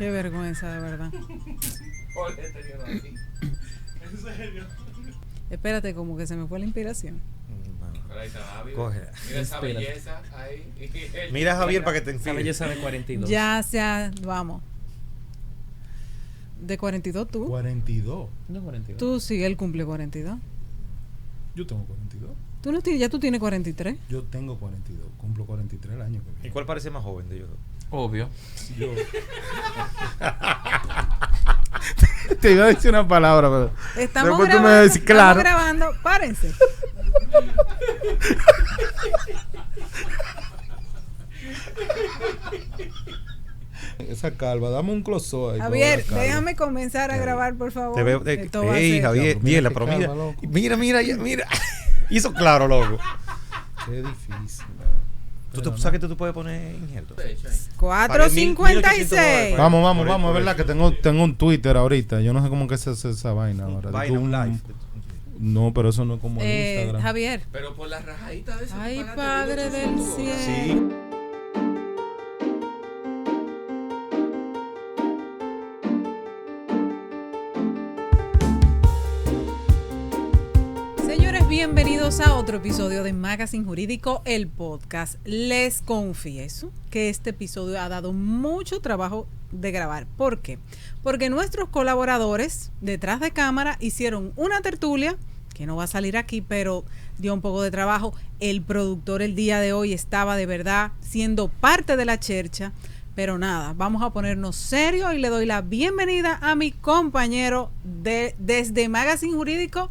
Qué vergüenza, de verdad. ¿En serio? Espérate, como que se me fue la inspiración. Ahí está Javier. Coge. Mira esa belleza ahí. Mira, Javier, para que te Esa enfíes. belleza de 42. Ya sea, vamos. ¿De 42 tú? 42. No, 42. Tú sí, él cumple 42. Yo tengo 42. Tú no tienes, ya tú tienes 43. Yo tengo 42. Cumplo 43 el año que ¿Y viene. cuál parece más joven de ellos dos? Obvio. Yo. Te iba a decir una palabra, pero. Estamos Después tú me grabando. decís, claro. Estamos grabando. Párense. Esa calva, dame un close-up ahí. Javier, déjame comenzar a grabar, por favor. Te veo. Esto va a Ey, ser- Javier, Mira Diela, qué pero calma, mira. loco. Mira. Hizo claro, loco. Qué difícil. ¿Tú sabes que tú puedes poner injerto? 4:56. Vamos, Por es verdad que tengo un Twitter ahorita. Yo no sé cómo que se hace esa vaina ahora. Vaina, un live. No, pero eso no es como en Instagram. Javier. Pero por la rajadita de ese Ay, disparate, Padre digo, del tú cielo. Sí. Señores, bienvenidos a otro episodio de Magazine Jurídico, el podcast. Les confieso que este episodio ha dado mucho trabajo de grabar. ¿Por qué? Porque nuestros colaboradores detrás de cámara hicieron una tertulia que no va a salir aquí, pero dio un poco de trabajo. El productor el día de hoy estaba de verdad siendo parte de la chercha. Pero nada, vamos a ponernos serios y le doy la bienvenida a mi compañero desde Magazine Jurídico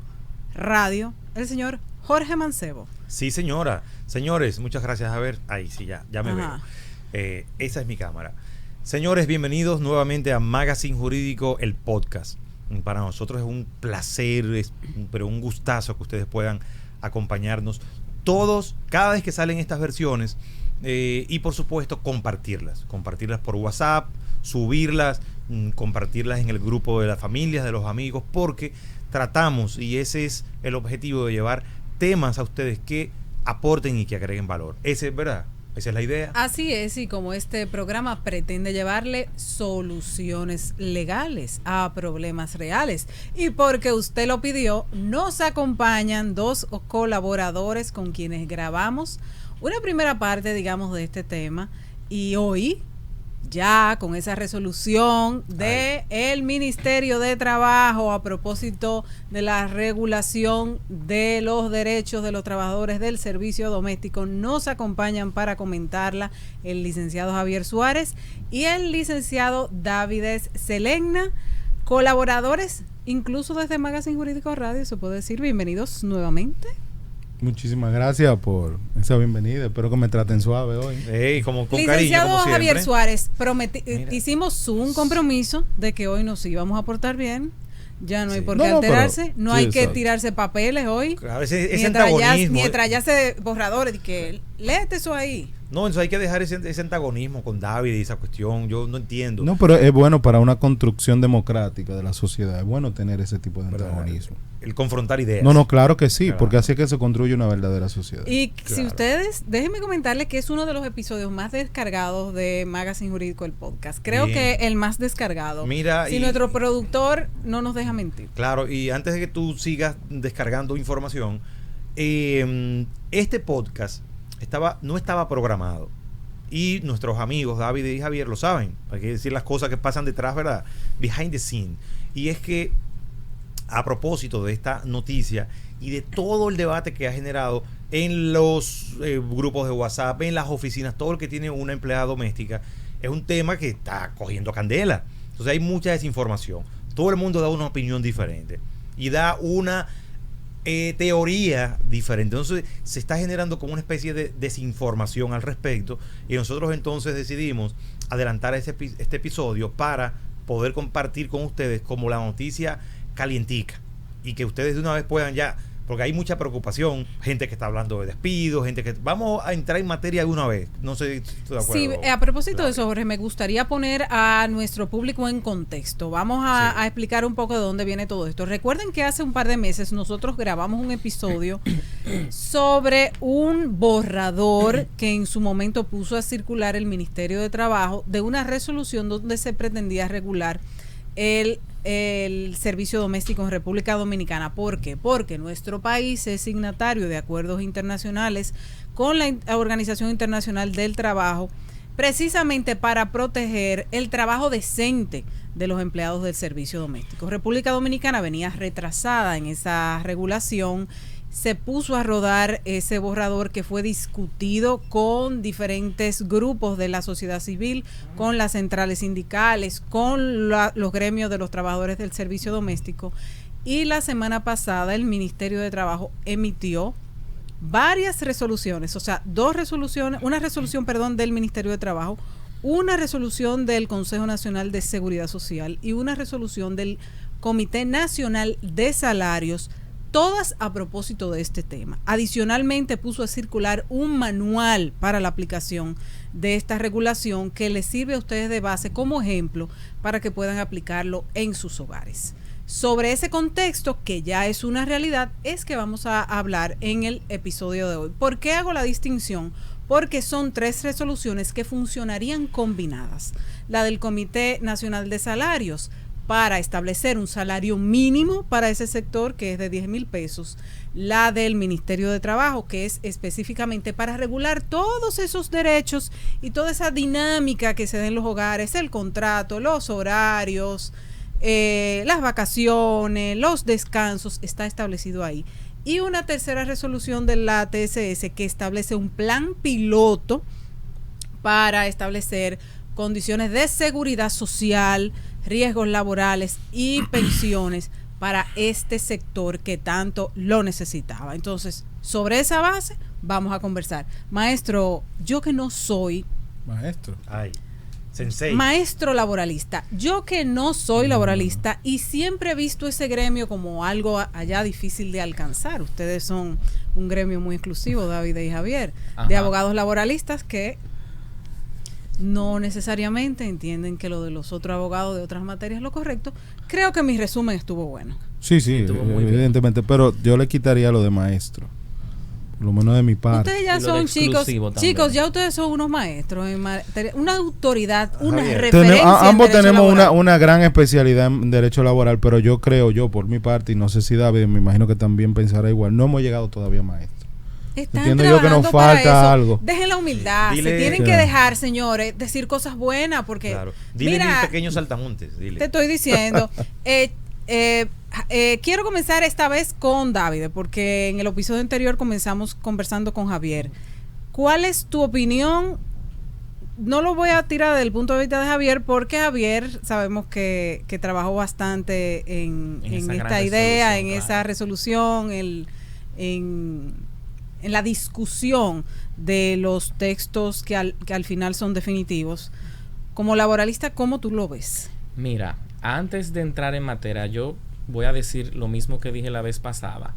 Radio, el señor Jorge Mancebo. Sí, señora. Señores, muchas gracias. A ver, ahí sí, ya me Ajá. veo. Esa es mi cámara. Señores, bienvenidos nuevamente a Magazine Jurídico, el podcast. Para nosotros es un placer, pero un gustazo que ustedes puedan acompañarnos todos, cada vez que salen estas versiones. Y por supuesto compartirlas por WhatsApp, subirlas, compartirlas en el grupo de las familias, de los amigos, porque tratamos, y ese es el objetivo, de llevar temas a ustedes que aporten y que agreguen valor. Ese es verdad, esa es la idea. Así es, y como este programa pretende llevarle soluciones legales a problemas reales, y porque usted lo pidió, nos acompañan dos colaboradores con quienes grabamos una primera parte, digamos, de este tema, y hoy, ya con esa resolución de el Ministerio de Trabajo a propósito de la regulación de los derechos de los trabajadores del servicio doméstico, nos acompañan para comentarla el licenciado Javier Suárez y el licenciado Davides Selegna, colaboradores incluso desde Magazine Jurídico Radio, se puede decir. Bienvenidos nuevamente. Muchísimas gracias por esa bienvenida. Espero que me traten suave hoy. Ey, como con Licenciado cariño, como Javier siempre. Suárez, Mira. hicimos un compromiso de que hoy nos íbamos a portar bien. Ya no hay Sí. por qué No, pero- alterarse, no sí, hay que exacto. tirarse papeles hoy. A veces ese Mientras antagonismo. ya se borradores, de que léete eso ahí. No, entonces hay que dejar ese antagonismo con David y esa cuestión. Yo no entiendo. No, pero es bueno para una construcción democrática de la sociedad. Es bueno tener ese tipo de ¿Verdad? antagonismo. El confrontar ideas. No, claro que sí, Claro. porque así es que se construye una verdadera sociedad. Y si Claro. ustedes, déjenme comentarles que es uno de los episodios más descargados de Magazine Jurídico, el podcast. Creo Bien. que el más descargado. Mira, si y- nuestro productor no nos deja mentir. Claro, y antes de que tú sigas descargando información, este podcast no estaba programado. Y nuestros amigos David y Javier lo saben. Hay que decir las cosas que pasan detrás, ¿verdad? Behind the scene. Y es que, a propósito de esta noticia y de todo el debate que ha generado en los grupos de WhatsApp, en las oficinas, todo el que tiene una empleada doméstica, es un tema que está cogiendo candela. Entonces hay mucha desinformación. Todo el mundo da una opinión diferente y da una teoría diferente. Entonces se está generando como una especie de desinformación al respecto, y nosotros entonces decidimos adelantar este episodio para poder compartir con ustedes como la noticia calientica, y que ustedes de una vez puedan ya, porque hay mucha preocupación, gente que está hablando de despidos, gente que... Vamos a entrar en materia de una vez, no sé si estoy de acuerdo. Sí, a propósito de eso, Jorge, me gustaría poner a nuestro público en contexto. Vamos a explicar un poco de dónde viene todo esto. Recuerden que hace un par de meses nosotros grabamos un episodio sobre un borrador que en su momento puso a circular el Ministerio de Trabajo de una resolución donde se pretendía regular el servicio doméstico en República Dominicana. ¿Por qué? Porque nuestro país es signatario de acuerdos internacionales con la Organización Internacional del Trabajo, precisamente para proteger el trabajo decente de los empleados del servicio doméstico. República Dominicana venía retrasada en esa regulación. Se puso a rodar ese borrador que fue discutido con diferentes grupos de la sociedad civil, con las centrales sindicales, con los gremios de los trabajadores del servicio doméstico. Y la semana pasada el Ministerio de Trabajo emitió varias resoluciones, o sea, una resolución del Ministerio de Trabajo, una resolución del Consejo Nacional de Seguridad Social y una resolución del Comité Nacional de Salarios, todas a propósito de este tema. Adicionalmente puso a circular un manual para la aplicación de esta regulación que les sirve a ustedes de base como ejemplo para que puedan aplicarlo en sus hogares. Sobre ese contexto, que ya es una realidad, es que vamos a hablar en el episodio de hoy. ¿Por qué hago la distinción? Porque son 3 resoluciones que funcionarían combinadas. La del Comité Nacional de Salarios, para establecer un salario mínimo para ese sector, que es de 10,000 pesos. La del Ministerio de Trabajo, que es específicamente para regular todos esos derechos y toda esa dinámica que se da en los hogares, el contrato, los horarios, las vacaciones, los descansos, está establecido ahí. Y una tercera resolución de la TSS que establece un plan piloto para establecer condiciones de seguridad social, riesgos laborales y pensiones para este sector que tanto lo necesitaba. Entonces, sobre esa base vamos a conversar. Maestro, yo que no soy maestro laboralista, yo que no soy laboralista y siempre he visto ese gremio como algo allá difícil de alcanzar. Ustedes son un gremio muy exclusivo, David y Javier, de abogados laboralistas que no necesariamente entienden que lo de los otros abogados de otras materias es lo correcto. Creo que mi resumen estuvo bueno. Sí, evidentemente, pero yo le quitaría lo de maestro, por lo menos de mi parte. Ustedes ya son chicos, ya ustedes son unos maestros en materia, una autoridad, una referencia. Ambos tenemos una gran especialidad en derecho laboral, pero yo por mi parte, y no sé si David, me imagino que también pensará igual, no hemos llegado todavía a maestro. Entiendo yo que nos falta algo. Dejen la humildad. Se tienen que dejar, señores, decir cosas buenas, porque dile, mira, mis pequeños saltamontes, dile. Te estoy diciendo. Quiero comenzar esta vez con David, porque en el episodio anterior comenzamos conversando con Javier. ¿Cuál es tu opinión? No lo voy a tirar del punto de vista de Javier, porque Javier sabemos que trabajó bastante en esta idea, en esa resolución, en la discusión de los textos que al final son definitivos. Como laboralista, ¿cómo tú lo ves? Mira, antes de entrar en materia, yo voy a decir lo mismo que dije la vez pasada.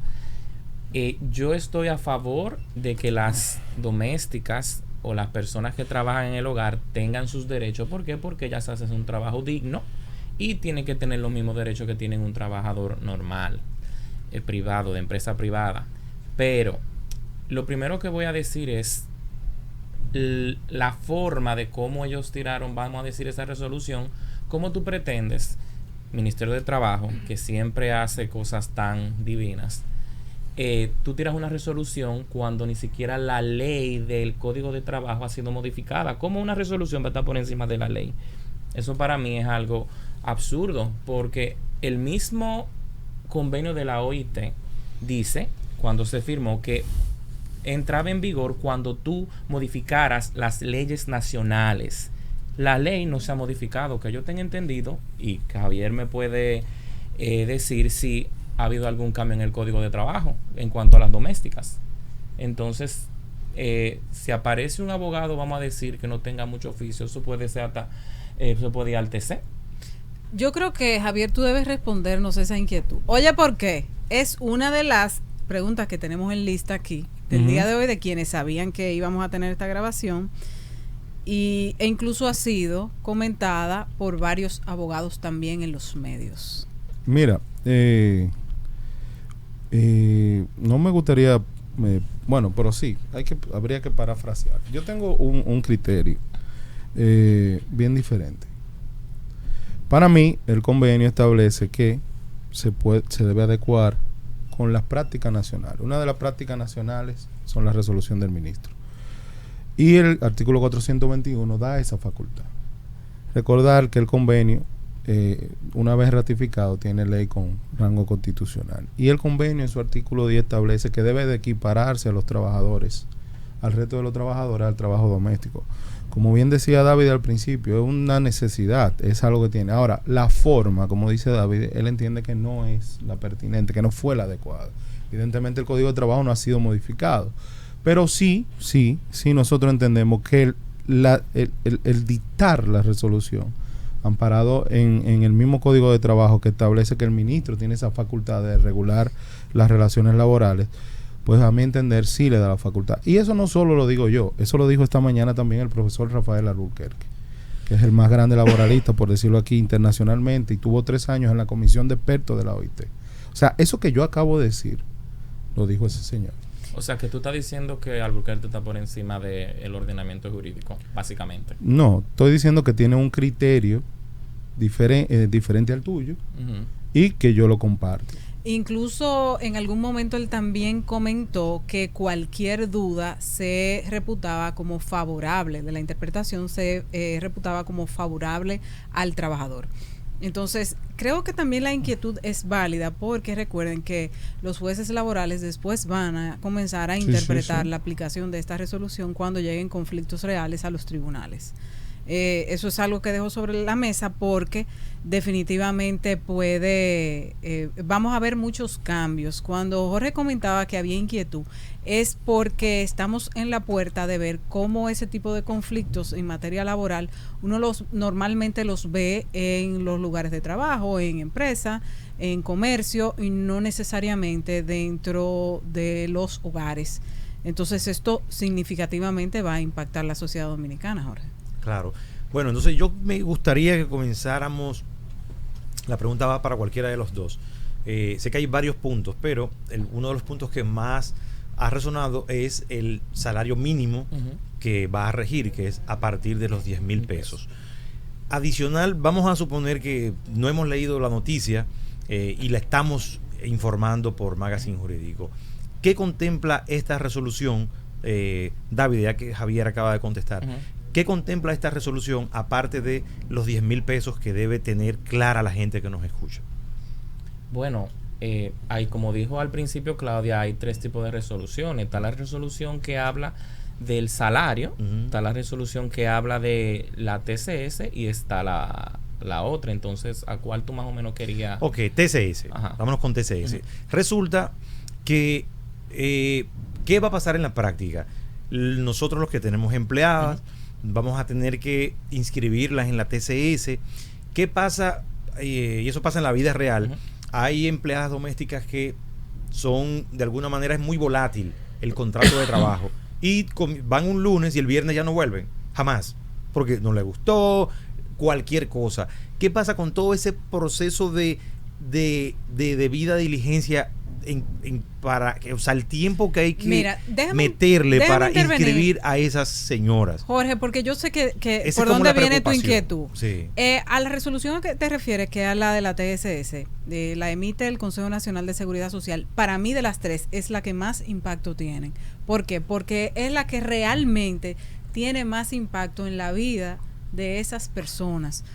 Yo estoy a favor de que las domésticas o las personas que trabajan en el hogar tengan sus derechos. ¿Por qué? Porque ellas hacen un trabajo digno y tienen que tener los mismos derechos que tienen un trabajador normal, privado, de empresa privada. Pero lo primero que voy a decir es la forma de cómo ellos tiraron, vamos a decir, esa resolución. ¿Cómo tú pretendes, Ministerio de Trabajo, que siempre hace cosas tan divinas, tú tiras una resolución cuando ni siquiera la ley del Código de Trabajo ha sido modificada? ¿Cómo una resolución va a estar por encima de la ley? Eso para mí es algo absurdo, porque el mismo convenio de la OIT dice, cuando se firmó, que entraba en vigor cuando tú modificaras las leyes nacionales. La ley no se ha modificado, que yo tenga entendido, y Javier me puede decir si ha habido algún cambio en el Código de Trabajo en cuanto a las domésticas. Entonces, si aparece un abogado, vamos a decir, que no tenga mucho oficio, eso puede ser hasta, se puede ir al TC. Yo creo que, Javier, tú debes respondernos esa inquietud. Oye, ¿por qué? Es una de las preguntas que tenemos en lista aquí, del día de hoy, de quienes sabían que íbamos a tener esta grabación, e incluso ha sido comentada por varios abogados también en los medios. Mira, no me gustaría, bueno, pero sí, habría que parafrasear. Yo tengo un criterio bien diferente. Para mí, el convenio establece que se debe adecuar con las prácticas nacionales. Una de las prácticas nacionales son la resolución del ministro. Y el artículo 421 da esa facultad. Recordar que el convenio, una vez ratificado, tiene ley con rango constitucional. Y el convenio en su artículo 10 establece que debe de equipararse a los trabajadores, al resto de los trabajadores, al trabajo doméstico. Como bien decía David al principio, es una necesidad, es algo que tiene. Ahora, la forma, como dice David, él entiende que no es la pertinente, que no fue la adecuada. Evidentemente el Código de Trabajo no ha sido modificado. Pero sí, nosotros entendemos que el dictar la resolución, amparado en el mismo Código de Trabajo que establece que el ministro tiene esa facultad de regular las relaciones laborales, pues a mi entender sí le da la facultad. Y eso no solo lo digo yo, eso lo dijo esta mañana también el profesor Rafael Alburquerque, que es el más grande laboralista, por decirlo aquí, internacionalmente, y tuvo 3 años en la comisión de expertos de la OIT. O sea, eso que yo acabo de decir, lo dijo ese señor. O sea, que tú estás diciendo que Alburquerque está por encima del ordenamiento jurídico, básicamente. No, estoy diciendo que tiene un criterio diferente al tuyo, y que yo lo comparto. Incluso en algún momento él también comentó que cualquier duda se reputaba como favorable, de la interpretación se reputaba como favorable al trabajador. Entonces, creo que también la inquietud es válida porque recuerden que los jueces laborales después van a comenzar a interpretar la aplicación de esta resolución cuando lleguen conflictos reales a los tribunales. Eso es algo que dejo sobre la mesa porque definitivamente vamos a ver muchos cambios. Cuando Jorge comentaba que había inquietud es porque estamos en la puerta de ver cómo ese tipo de conflictos en materia laboral uno normalmente los ve en los lugares de trabajo, en empresa, en comercio y no necesariamente dentro de los hogares. Entonces esto significativamente va a impactar la sociedad dominicana, Jorge. Claro. Bueno, entonces yo me gustaría que comenzáramos. La pregunta va para cualquiera de los dos. Sé que hay varios puntos, pero uno de los puntos que más ha resonado es el salario mínimo que va a regir, que es a partir de los 10,000 pesos. Adicional, vamos a suponer que no hemos leído la noticia y la estamos informando por Magazine Jurídico. ¿Qué contempla esta resolución? David, ya que Javier acaba de contestar. ¿Qué contempla esta resolución aparte de los 10,000 pesos que debe tener clara la gente que nos escucha? Bueno, hay, como dijo al principio Claudia, hay 3 tipos de resoluciones. Está la resolución que habla del salario, está la resolución que habla de la TCS y está la otra. Entonces, ¿a cuál tú más o menos querías? Ok, TCS. Ajá. Vámonos con TCS. Resulta que, ¿qué va a pasar en la práctica? Nosotros los que tenemos empleadas, vamos a tener que inscribirlas en la TCS. ¿Qué pasa? Y eso pasa en la vida real. Hay empleadas domésticas que son, de alguna manera, es muy volátil el contrato de trabajo. Y van un lunes y el viernes ya no vuelven. Jamás. Porque no les gustó, cualquier cosa. ¿Qué pasa con todo ese proceso de debida diligencia para, o sea, el tiempo que hay que meterle para inscribir a esas señoras? Jorge, porque yo sé que por dónde viene tu inquietud. Sí. A la resolución a que te refieres, que es la de la TSS, la emite el Consejo Nacional de Seguridad Social, para mí de las 3 es la que más impacto tiene. ¿Por qué? Porque es la que realmente tiene más impacto en la vida de esas personas.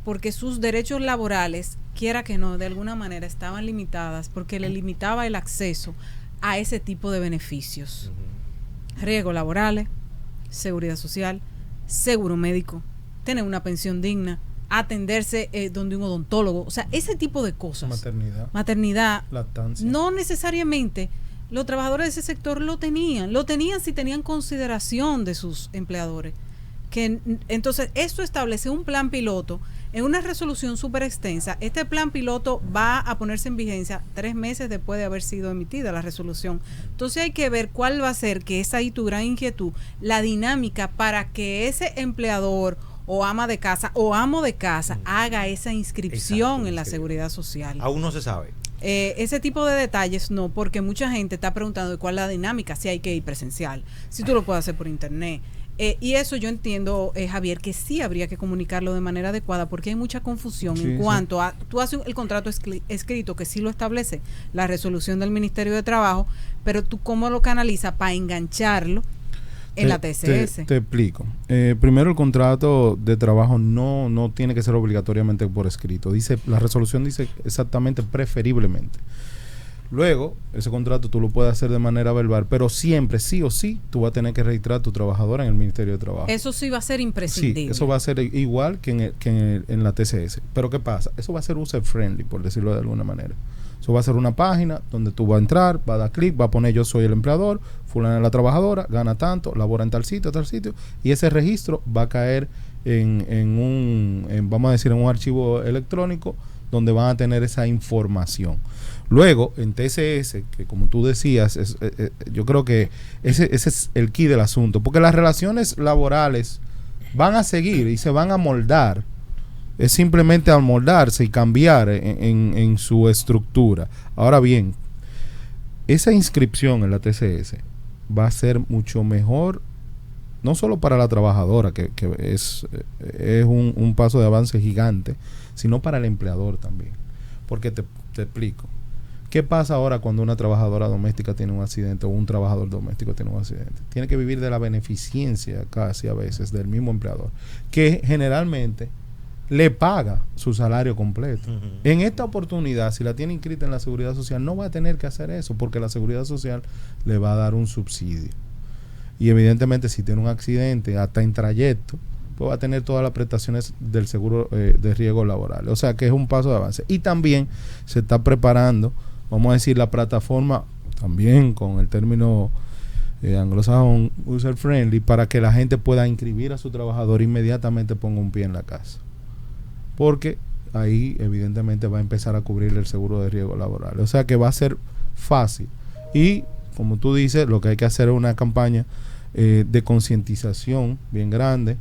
Porque sus derechos laborales, quiera que no, de alguna manera estaban limitadas porque le limitaba el acceso a ese tipo de beneficios. Riesgos laborales, seguridad social, seguro médico, tener una pensión digna, atenderse donde un odontólogo, o sea, ese tipo de cosas. Maternidad, lactancia. No necesariamente los trabajadores de ese sector lo tenían si tenían consideración de sus empleadores. Entonces esto establece un plan piloto en una resolución súper extensa, este plan piloto va a ponerse en vigencia 3 meses después de haber sido emitida la resolución. Entonces hay que ver cuál va a ser, que es ahí tu gran inquietud, la dinámica para que ese empleador o ama de casa o amo de casa haga esa inscripción en la seguridad social. Aún no se sabe. Ese tipo de detalles no, porque mucha gente está preguntando de cuál es la dinámica, si hay que ir presencial, si tú lo puedes hacer por internet. Y eso yo entiendo, Javier, que sí habría que comunicarlo de manera adecuada, porque hay mucha confusión en cuanto a, tú haces el contrato escrito que sí lo establece la resolución del Ministerio de Trabajo, pero tú cómo lo canalizas para engancharlo en la TCS. Te explico. Primero, el contrato de trabajo no tiene que ser obligatoriamente por escrito. La resolución dice exactamente preferiblemente. Luego, ese contrato tú lo puedes hacer de manera verbal, pero siempre, sí o sí, tú vas a tener que registrar a tu trabajadora en el Ministerio de Trabajo. Eso sí va a ser imprescindible. Sí, eso va a ser igual que en la TCS. Pero ¿qué pasa? Eso va a ser user-friendly, por decirlo de alguna manera. Eso va a ser una página donde tú vas a entrar, vas a dar clic, vas a poner yo soy el empleador, fulana es la trabajadora, gana tanto, labora en tal sitio, y ese registro va a caer vamos a decir, en un archivo electrónico donde van a tener esa información. Luego, en TCS, que como tú decías, yo creo que ese es el key del asunto, porque las relaciones laborales van a seguir y se van a moldar. Es simplemente amoldarse y cambiar en su estructura. Ahora bien, esa inscripción en la TCS va a ser mucho mejor, no solo para la trabajadora, que es un paso de avance gigante, sino para el empleador también. Porque te explico. ¿Qué pasa ahora cuando una trabajadora doméstica tiene un accidente o un trabajador doméstico tiene un accidente? Tiene que vivir de la beneficencia casi a veces del mismo empleador, que generalmente le paga su salario completo. En esta oportunidad, si la tiene inscrita en la Seguridad Social, no va a tener que hacer eso, porque la Seguridad Social le va a dar un subsidio. Y evidentemente, si tiene un accidente hasta en trayecto, pues va a tener todas las prestaciones del seguro de riesgo laboral. O sea que es un paso de avance. Y también se está preparando, vamos a decir, la plataforma, también con el término anglosajón, user friendly, para que la gente pueda inscribir a su trabajador e inmediatamente ponga un pie en la casa. Porque ahí evidentemente va a empezar a cubrir el seguro de riesgo laboral. O sea que va a ser fácil. Y como tú dices, lo que hay que hacer es una campaña de concientización bien grande,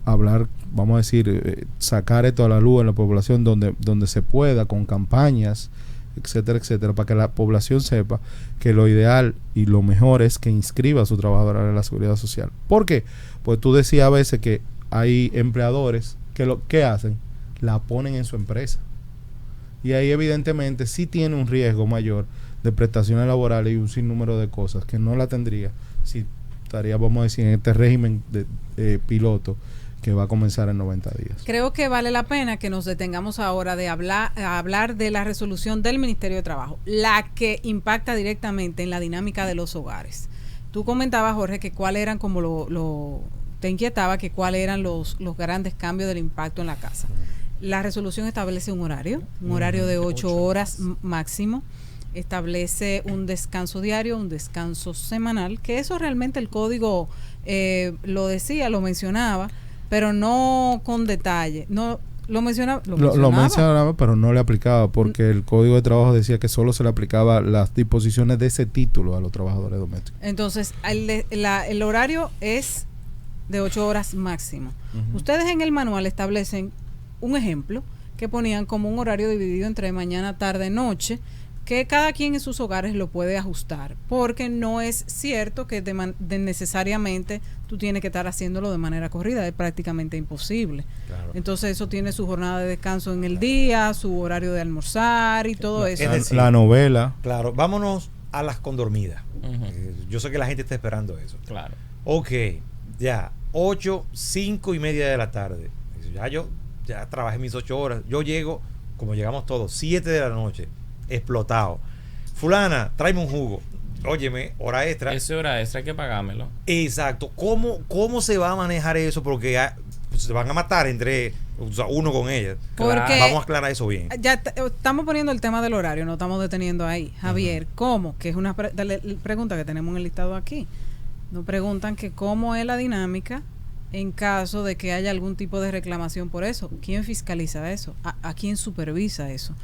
hablar, vamos a decir, sacar esto a la luz en la población donde se pueda, con campañas, etcétera, etcétera, para que la población sepa que lo ideal y lo mejor es que inscriba a su trabajadora en la Seguridad Social. ¿Por qué? Pues tú decías a veces que hay empleadores que lo que hacen, la ponen en su empresa. Y ahí evidentemente sí tiene un riesgo mayor de prestaciones laborales y un sinnúmero de cosas que no la tendría si estaría, vamos a decir, en este régimen de piloto que va a comenzar en 90 días. Creo que vale la pena que nos detengamos ahora de hablar de la resolución del Ministerio de Trabajo, la que impacta directamente en la dinámica de los hogares. Tú comentabas, Jorge, que cuáles eran como te inquietaba que cuáles eran los grandes cambios del impacto en la casa. La resolución establece un horario de 8 horas máximo, establece un descanso diario, un descanso semanal, que eso realmente el código lo decía, lo mencionaba, pero no con detalle. No lo mencionaba. Lo mencionaba, pero no le aplicaba, porque el Código de Trabajo decía que solo se le aplicaba las disposiciones de ese título a los trabajadores domésticos. Entonces, el horario es de 8 horas máximo. Ustedes en el manual establecen un ejemplo que ponían como un horario dividido entre mañana, tarde, noche, que cada quien en sus hogares lo puede ajustar, porque no es cierto que necesariamente tú tienes que estar haciéndolo de manera corrida, es prácticamente imposible. Claro. Entonces eso tiene su jornada de descanso en el día, su horario de almorzar y todo eso. Es decir, la novela. Claro, vámonos a las condormidas. Yo sé que la gente está esperando eso. Claro. Ok, ya, 8, 5 y media de la tarde. Ya trabajé mis 8 horas. Yo llego, como llegamos todos, 7 de la noche, explotado. Fulana, tráeme un jugo. Óyeme, hora extra. Esa hora extra hay que pagármelo. Exacto. ¿Cómo se va a manejar eso? Porque se van a matar entre uno con ella. Porque vamos a aclarar eso bien. Ya estamos poniendo el tema del horario, no estamos deteniendo ahí. Javier, ¿cómo? Que es una pregunta que tenemos en el listado aquí. Nos preguntan que cómo es la dinámica en caso de que haya algún tipo de reclamación por eso? ¿Quién fiscaliza eso? ¿A quién supervisa eso?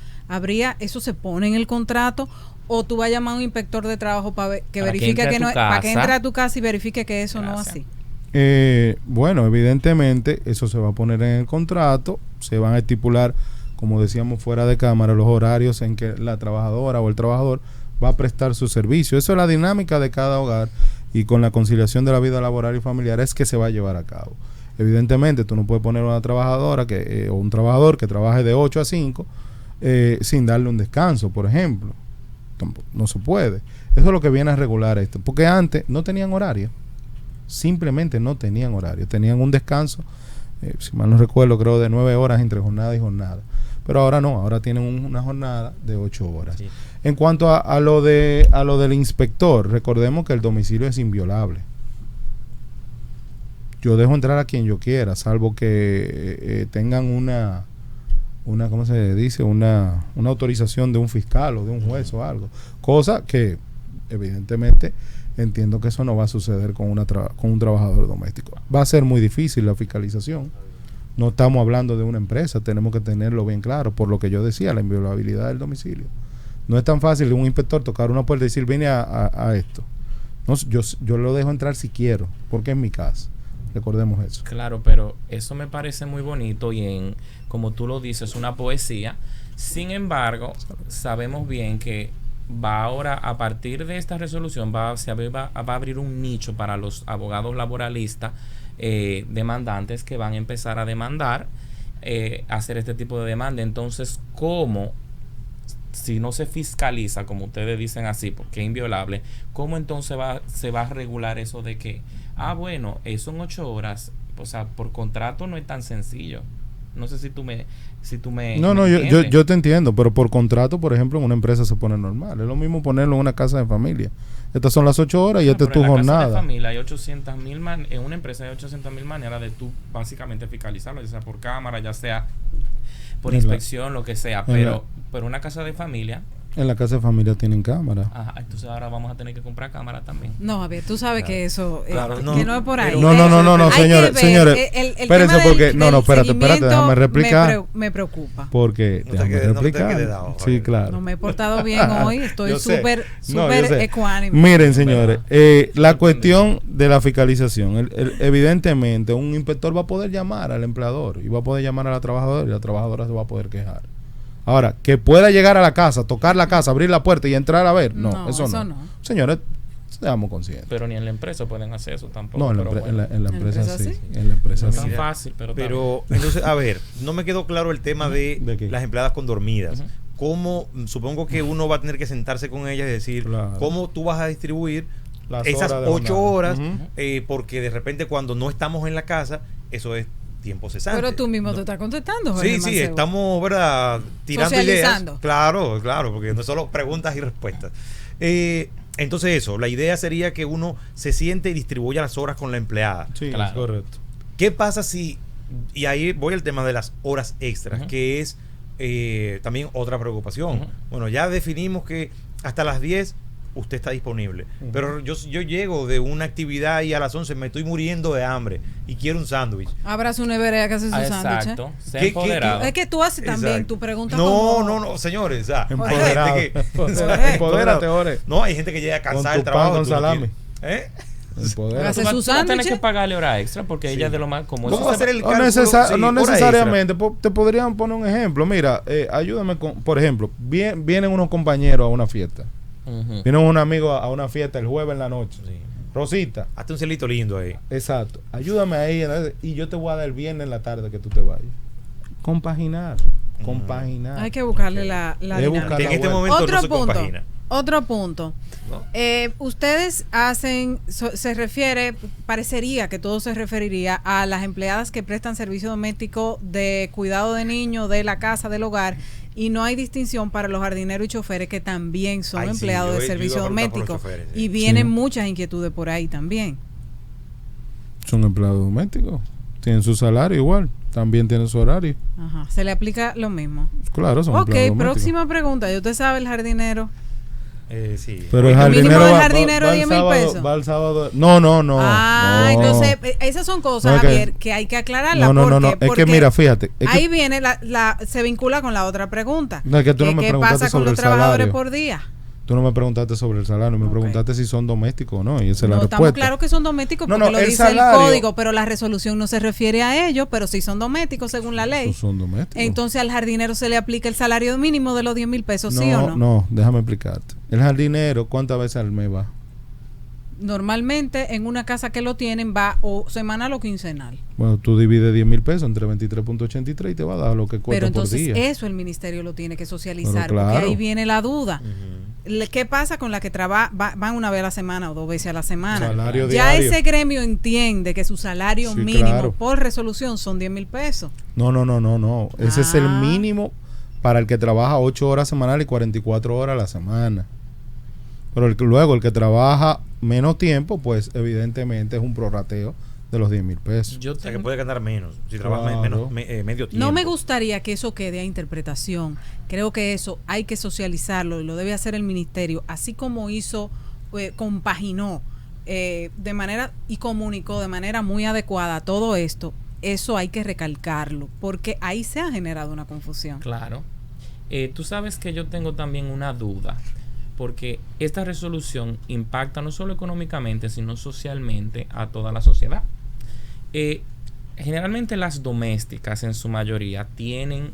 ¿Eso se pone en el contrato o tú vas a llamar a un inspector de trabajo para que verifique que no, para que entre a tu casa y verifique que eso no es así? Bueno, evidentemente eso se va a poner en el contrato, se van a estipular, como decíamos fuera de cámara, los horarios en que la trabajadora o el trabajador va a prestar su servicio. Eso es la dinámica de cada hogar, y con la conciliación de la vida laboral y familiar es que se va a llevar a cabo. Evidentemente tú no puedes poner una trabajadora o un trabajador que trabaje de 8 a 5 sin darle un descanso, por ejemplo. No se puede. Eso es lo que viene a regular esto, porque antes no tenían horario, simplemente no tenían horario, tenían un descanso, si mal no recuerdo, creo de 9 horas entre jornada y jornada, pero ahora no, ahora tienen una jornada de 8 horas. Sí. En cuanto a lo del inspector, recordemos que el domicilio es inviolable. Yo dejo entrar a quien yo quiera, salvo que tengan una ¿cómo se dice? Una autorización de un fiscal o de un juez o algo. Cosa que, evidentemente, entiendo que eso no va a suceder con un trabajador doméstico. Va a ser muy difícil la fiscalización. No estamos hablando de una empresa, tenemos que tenerlo bien claro, por lo que yo decía, la inviolabilidad del domicilio. No es tan fácil de un inspector tocar una puerta y decir, vine a esto. No, yo lo dejo entrar si quiero, porque es mi casa. Recordemos eso. Claro, pero eso me parece muy bonito y como tú lo dices, una poesía. Sin embargo, sabemos bien que va ahora, a partir de esta resolución, va a abrir un nicho para los abogados laboralistas demandantes que van a empezar a demandar, hacer este tipo de demanda. Entonces, ¿cómo? Si no se fiscaliza, como ustedes dicen así, porque es inviolable, ¿cómo entonces se va a regular eso de que, bueno, son 8 horas? O sea, por contrato no es tan sencillo. No sé si tú me No, yo te entiendo, pero por contrato, por ejemplo, en una empresa se pone normal. Es lo mismo ponerlo en una casa de familia. Estas son las 8 horas y esta es tu jornada. En casa de familia hay 800,000 en una empresa hay 800,000 maneras de tú básicamente fiscalizarlo, ya sea por cámara, ya sea por inspección, lo que sea, pero una casa de familia. En la casa de familia tienen cámara. Ajá, entonces ahora vamos a tener que comprar cámara también. No, Javier, tú sabes que eso no, que no es por ahí. No, señores. Espérense porque espérate, déjame replicar. Me preocupa. Porque déjame replicar. Sí, claro. No me he portado bien hoy, estoy súper ecuánime. Miren, señores, la cuestión de la fiscalización, evidentemente un inspector va a poder llamar al empleador y va a poder llamar a la trabajadora y la trabajadora se va a poder quejar. Ahora, que pueda llegar a la casa, tocar la casa, abrir la puerta y entrar a ver, eso no. Señores, seamos conscientes. Pero ni en la empresa pueden hacer eso tampoco. No, en la empresa sí. En la empresa sí. No es tan fácil, pero entonces, a ver, no me quedó claro el tema de las empleadas condormidas. ¿Cómo? Supongo que uno va a tener que sentarse con ellas y decir, ¿cómo tú vas a distribuir esas 8 horas? Porque de repente cuando no estamos en la casa, eso es tiempo cesante. Pero tú mismo te estás contestando, Jorge Mancebo. Estamos, ¿verdad?, tirando ideas. Claro, porque no solo preguntas y respuestas. Entonces eso, la idea sería que uno se siente y distribuya las horas con la empleada. Sí, claro. Correcto. ¿Qué pasa si, y ahí voy al tema de las horas extras, que es también otra preocupación? Bueno, ya definimos que hasta las 10 usted está disponible, pero yo llego de una actividad y a las 11 me estoy muriendo de hambre y quiero un sándwich. Abra su nevera que hace su sándwich. Exacto, sea empoderado. Es que tú haces también tu pregunta. No, señores, empoderado. Empodérate, Ore. No, hay gente que llega cansada del trabajo con salami. Hace su sándwich. Tienes que pagarle hora extra porque ella es de lo más como ¿Cómo va a ser el cálculo? No necesariamente. Te podrían poner un ejemplo. Mira, ayúdame por ejemplo, vienen unos compañeros a una fiesta. Viene un amigo a una fiesta el jueves en la noche. Rosita, hazte un celito lindo ahí. Exacto. Ayúdame ahí y yo te voy a dar el viernes en la tarde que tú te vayas. Compaginar. Hay que buscarle la dinámica. En este momento no se compagina. Otro punto. ¿No? Ustedes parecería que todo se referiría a las empleadas que prestan servicio doméstico de cuidado de niños, de la casa, del hogar, y no hay distinción para los jardineros y choferes que también son empleados de servicio doméstico. Y vienen muchas inquietudes por ahí también. Son empleados domésticos, tienen su salario igual, también tienen su horario. Se le aplica lo mismo. Claro, son empleados domésticos. Próxima pregunta. ¿Y usted sabe el jardinero? Sí. Pero el El mínimo jardinero del va, jardinero va es el 10,000 sábado, pesos. va el sábado. No. No. Entonces, esas son cosas, No, es que- Javier, que hay que aclararlas. No. Es porque que mira, fíjate. Es ahí que, viene, se vincula con la otra pregunta. No, es que tú no me ¿Qué preguntaste pasa con sobre los el trabajadores salario. por día? tú no me preguntaste sobre el salario, me Ok. preguntaste si son domésticos o no. Y esa es la No, respuesta. estamos claros que son domésticos porque lo el dice salario- el código, pero la resolución no se refiere a ellos, pero sí son domésticos según la ley. Esos son domésticos. Entonces al jardinero se le aplica el salario mínimo de los 10,000 pesos, ¿sí o no? No, déjame explicarte. El jardinero, ¿cuántas veces al mes va? Normalmente en una casa que lo tienen va o semanal o quincenal. Bueno, tú divides 10,000 pesos entre 23.83 y te va a dar lo que cuesta Pero por entonces día. eso el ministerio lo tiene que socializar, Pero claro. porque ahí viene la duda. Ujú. ¿Qué pasa con la que van una vez a la semana o 2 veces a la semana? Salario Ya diario. ese gremio entiende que su salario Sí, mínimo claro. por resolución son 10,000 pesos. No. Ese es el Ah. mínimo para el que trabaja 8 horas semanales y 44 horas a la semana. Pero luego el que trabaja menos tiempo, pues evidentemente es un prorrateo de los 10,000 pesos. Yo O sea, que tengo- puede ganar menos si trabaja Claro. medio tiempo. No me gustaría que eso quede a interpretación. Creo que eso hay que socializarlo y lo debe hacer el ministerio, así como hizo, compaginó de manera y comunicó de manera muy adecuada todo esto. Eso hay que recalcarlo, porque ahí se ha generado una confusión. Claro. Tú sabes que yo tengo también una duda, porque esta resolución impacta no solo económicamente, sino socialmente a toda la sociedad. Generalmente las domésticas en su mayoría tienen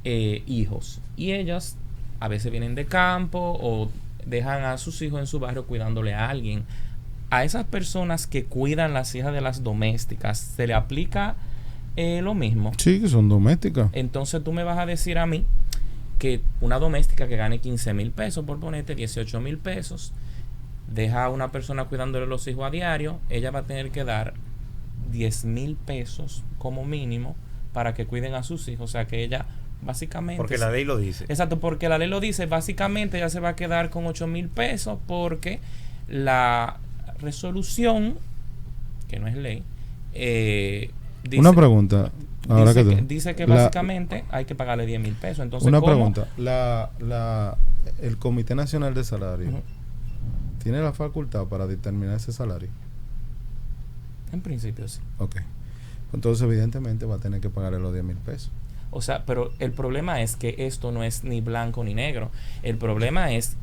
hijos y ellas a veces vienen de campo o dejan a sus hijos en su barrio cuidándole a alguien. A esas personas que cuidan las hijas de las domésticas, ¿se le aplica lo mismo? Sí, que son domésticas. Entonces tú me vas a decir a mí que una doméstica que gane 15,000 pesos, por ponerte 18,000 pesos, deja a una persona cuidándole los hijos a diario, ella va a tener que dar 10,000 pesos como mínimo para que cuiden a sus hijos. O sea que ella básicamente... Porque la ley lo dice. Exacto, porque la ley lo dice. Básicamente ella se va a quedar con 8,000 pesos porque la resolución, que no es ley, dice, Una pregunta. Ahora dice que que, tú- dice que la- básicamente hay que pagarle 10,000 pesos. Entonces, Una ¿cómo? pregunta. El Comité Nacional de Salario Ujú. tiene la facultad para determinar ese salario. En principio sí. Ok. Entonces, evidentemente, va a tener que pagarle los 10,000 pesos. O sea, pero el problema es que esto no es ni blanco ni negro. El problema es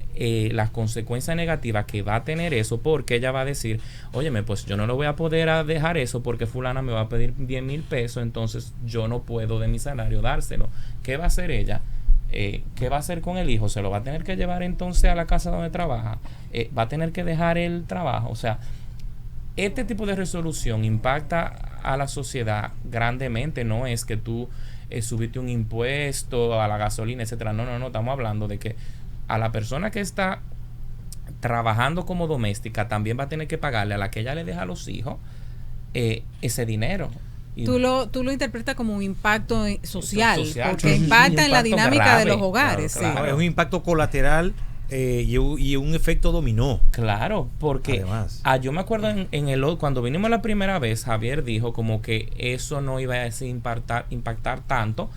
las consecuencias negativas que va a tener eso, porque ella va a decir, óyeme, pues yo no lo voy a poder dejar eso porque fulana me va a pedir 10,000 pesos, entonces yo no puedo de mi salario dárselo. ¿Qué va a hacer ella? ¿Qué va a hacer con el hijo? ¿Se lo va a tener que llevar entonces a la casa donde trabaja? ¿Va a tener que dejar el trabajo? O sea, este tipo de resolución impacta a la sociedad grandemente. No es que tú subiste un impuesto a la gasolina, etcétera. No, estamos hablando de que a la persona que está trabajando como doméstica también va a tener que pagarle a la que ella le deja a los hijos ese dinero. Y Tú lo interpretas como un impacto social, Social, porque sí, impacta un en la impacto dinámica grave, de los hogares. claro, sí. claro. Es un impacto colateral y un efecto dominó. Claro, porque Además. yo me acuerdo cuando vinimos la primera vez, Javier dijo como que eso no iba a impactar tanto,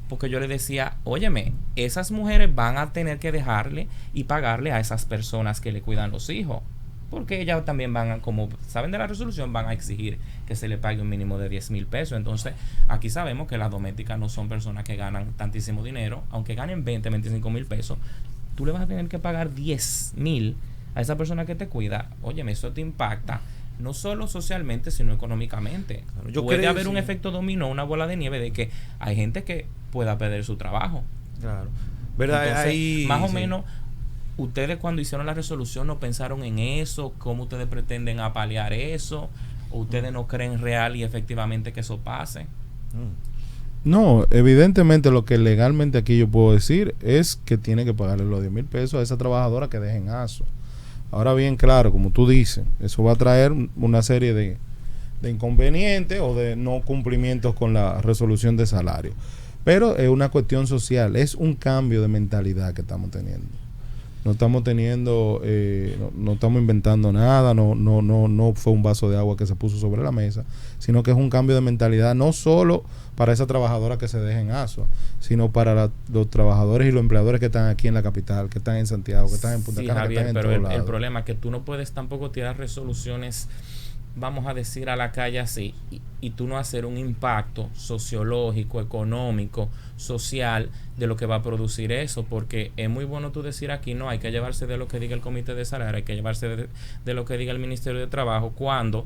porque yo le decía, óyeme, esas mujeres van a tener que dejarle y pagarle a esas personas que le cuidan los hijos, porque ellas también como saben de la resolución, van a exigir que se le pague un mínimo de 10,000 pesos. Entonces, aquí sabemos que las domésticas no son personas que ganan tantísimo dinero, aunque ganen 25,000 pesos, tú le vas a tener que pagar 10,000 a esa persona que te cuida. Óyeme, eso te impacta no solo socialmente, sino económicamente. Claro, yo puede creo, haber un sí. efecto dominó, una bola de nieve de que hay gente que pueda perder su trabajo. Claro. ¿Verdad? Entonces, Ahí, más o sí. menos, ustedes cuando hicieron la resolución no pensaron en eso, cómo ustedes pretenden apalear eso, o ustedes no creen real y efectivamente que eso pase. No, evidentemente lo que legalmente aquí yo puedo decir es que tiene que pagarle los 10,000 pesos a esa trabajadora que dejen ASO. Ahora bien, claro, como tú dices, eso va a traer una serie de inconvenientes o de no cumplimientos con la resolución de salario. Pero es una cuestión social, es un cambio de mentalidad que estamos teniendo. no estamos teniendo, no estamos inventando nada, no fue un vaso de agua que se puso sobre la mesa, sino que es un cambio de mentalidad, no solo para esa trabajadora que se deja en Asua, sino para los trabajadores y los empleadores que están aquí en la capital, que están en Santiago, que están en Punta Cana, Javier, que están pero en todos el lados. problema es que tú no puedes tampoco tirar resoluciones, vamos a decir, a la calle así, y tú no hacer un impacto sociológico, económico, social de lo que va a producir eso, porque es muy bueno tú decir aquí, no, hay que llevarse de lo que diga el Comité de Salario, hay que llevarse de lo que diga el Ministerio de Trabajo, cuando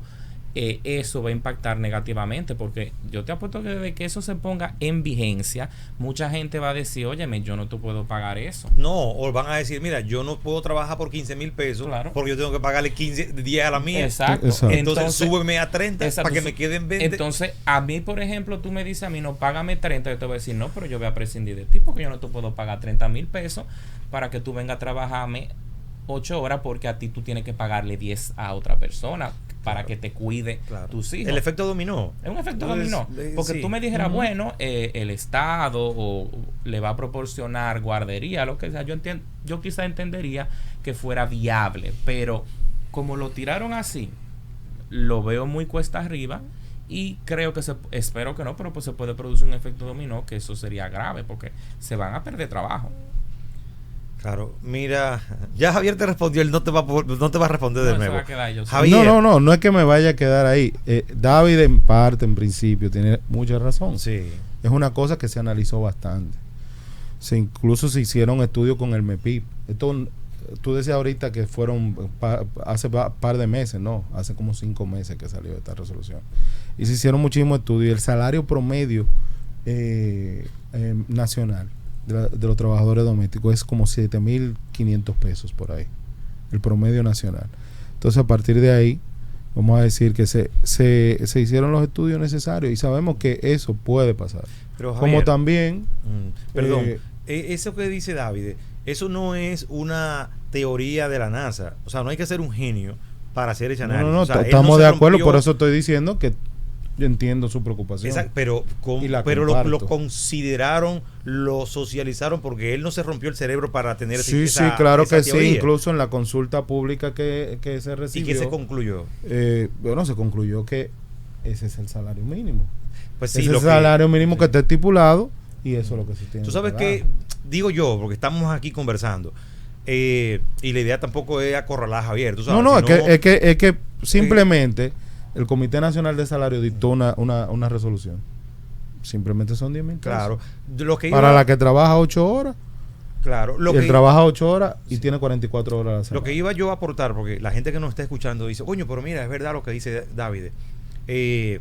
eso va a impactar negativamente, porque yo te apuesto que desde que eso se ponga en vigencia, mucha gente va a decir, óyeme, yo no te puedo pagar eso. No, o van a decir, mira, yo no puedo trabajar por 15,000 pesos, Claro. porque yo tengo que pagarle 10 a la mía. Exacto. Entonces súbeme a 30 exacto, para que me queden 20. Entonces, a mí, por ejemplo, tú me dices a mí, no, págame 30, yo te voy a decir, no, pero yo voy a prescindir de ti, porque yo no te puedo pagar 30,000 pesos para que tú vengas a trabajarme 8 horas, porque a ti tú tienes que pagarle 10 a otra persona para que te cuide tus hijos. El efecto dominó. Es un efecto Entonces, dominó. Porque sí. tú me dijeras, bueno, el Estado o le va a proporcionar guardería, lo que sea. Yo quizá entendería que fuera viable, pero como lo tiraron así, lo veo muy cuesta arriba y creo que espero que no, pero pues se puede producir un efecto dominó, que eso sería grave porque se van a perder trabajo. Claro, mira, ya Javier te respondió, él no te va a responder de No, eso nuevo. va a quedar yo. Javier. No es que me vaya a quedar ahí. David en parte, en principio, tiene mucha razón. Sí. Es una cosa que se analizó bastante. Incluso se hicieron estudios con el MEPIP. Esto, tú decías ahorita que fueron hace par de meses, no, hace como 5 meses que salió esta resolución. Y se hicieron muchísimos estudios. Y el salario promedio nacional de los trabajadores domésticos es como 7,500 pesos por ahí, el promedio nacional. Entonces, a partir de ahí, vamos a decir que se hicieron los estudios necesarios y sabemos que eso puede pasar. Pero, Javier, como también... perdón, eso que dice David, eso no es una teoría de la NASA. O sea, no hay que ser un genio para hacer ese análisis. No, o sea, él estamos no se de acuerdo, rompió. por eso estoy diciendo que yo entiendo su preocupación. Exacto, pero lo consideraron, lo socializaron, porque él no se rompió el cerebro para tener sí, esa claro esa que teoría. sí, incluso en la consulta pública que se recibió. ¿Y qué se concluyó? Bueno, se concluyó que ese es el salario mínimo. Pues sí, ese es el salario mínimo que está estipulado y eso es lo que se tiene. Tú sabes que, digo yo, porque estamos aquí conversando, y la idea tampoco es acorralar a Javier, tú sabes. No, es que simplemente el Comité Nacional de Salario dictó una resolución. Simplemente son 10,000 pesos. Claro. Para la que trabaja 8 horas. Claro. Él trabaja 8 horas y tiene 44 horas a la semana. Lo que iba yo a aportar, porque la gente que nos está escuchando dice, coño, pero mira, es verdad lo que dice David. Se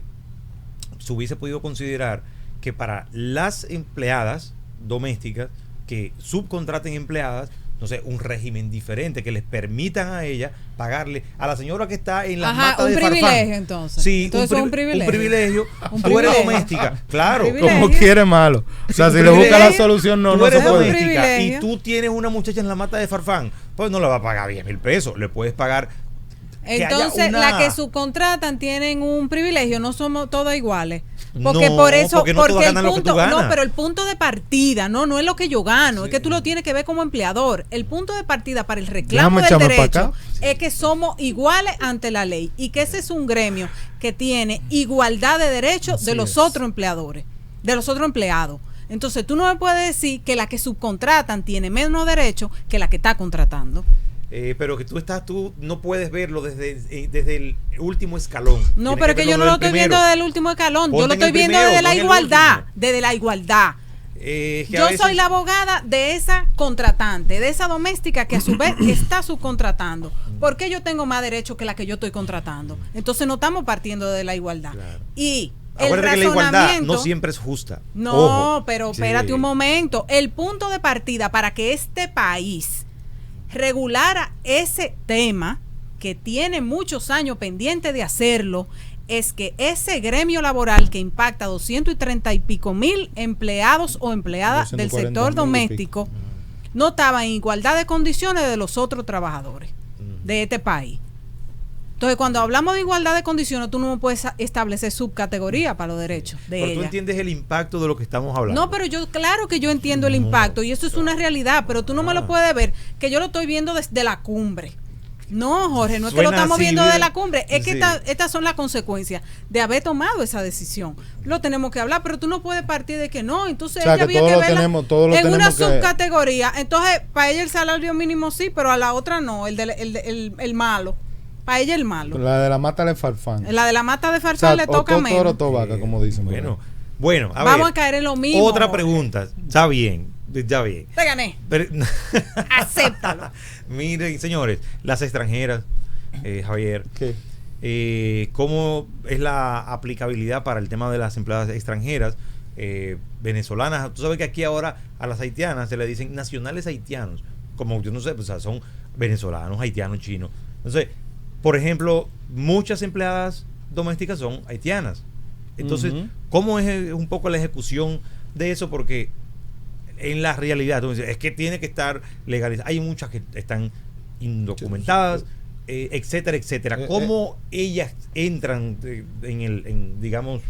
hubiese podido considerar que para las empleadas domésticas que subcontraten empleadas, no sé, un régimen diferente que les permitan a ella pagarle a la señora que está en la mata de Farfán. Un privilegio, entonces. Sí, entonces un privilegio. Un Tú eres privilegio. doméstica, claro. Como quiere malo. O sea, Sí, si un le busca la privilegio. solución, no Tú eres se puede. doméstica y privilegio. tú tienes una muchacha en la mata de Farfán, pues no le va a pagar 10,000 pesos, le puedes pagar. Entonces, las que subcontratan tienen un privilegio, no somos todas iguales. Porque No, por eso, porque no todas el ganan lo que punto, tú ganas. no, pero el punto de partida, no es lo que yo gano, es que tú lo tienes que ver como empleador. El punto de partida para el reclamo Déjame del echarme pa' derecho acá. es que somos iguales ante la ley y que ese es un gremio que tiene igualdad de derechos de los otros empleadores, de los otros empleados. Entonces, tú no me puedes decir que la que subcontratan tiene menos derechos que la que está contratando. Pero que tú no puedes verlo desde el último escalón. No, Tienes pero que yo no lo estoy viendo desde el último escalón. Yo lo estoy viendo desde la igualdad. Desde la igualdad. Yo soy la abogada de esa contratante, de esa doméstica que a su vez está subcontratando. ¿Por qué yo tengo más derecho que la que yo estoy contratando? Entonces no estamos partiendo de la igualdad. Claro. Y Acuérdate que la igualdad no siempre es justa. No, Ojo. pero Sí. espérate un momento. El punto de partida para que este país regulara ese tema, que tiene muchos años pendiente de hacerlo, es que ese gremio laboral que impacta 230 y pico mil empleados o empleadas del 240 sector mil y doméstico no estaba en igualdad de condiciones de los otros trabajadores de este país. Entonces, cuando hablamos de igualdad de condiciones, tú no puedes establecer subcategoría para los derechos de Pero tú ella. entiendes el impacto de lo que estamos hablando. No, pero claro que yo entiendo el impacto y eso es una realidad, pero tú no me lo puedes ver que yo lo estoy viendo desde la cumbre. No, Jorge, no es que lo Suena estamos así, viendo mira. de la cumbre, es que Sí. estas son las consecuencias de haber tomado esa decisión. Lo tenemos que hablar, pero tú no puedes partir de que no, entonces O sea, ella que había todo que lo verla tenemos- todo lo en una tenemos que- subcategoría. Entonces, para ella el salario mínimo sí, pero a la otra no, el malo. Para ella el malo. La de la mata de Farfán. La de la mata de O sea, Farfán le o toca todo menos. toro, todo vaca, como dicen. por ahí. Bueno, a Vamos ver, a caer en lo mismo. otra Jorge. pregunta. Está bien, ya bien. Te gané. Pero- Acéptalo. Miren, señores, las extranjeras, Javier, ¿Qué? ¿cómo es la aplicabilidad para el tema de las empleadas extranjeras venezolanas? Tú sabes que aquí ahora a las haitianas se le dicen nacionales haitianos, como yo no sé, pues, o sea, son venezolanos, haitianos, chinos. Entonces, por ejemplo, muchas empleadas domésticas son haitianas. Entonces, Ujú. ¿cómo es un poco la ejecución de eso? Porque en la realidad, tú dices, es que tiene que estar legalizado. Hay muchas que están indocumentadas, etcétera, etcétera. ¿Cómo ellas entran digamos,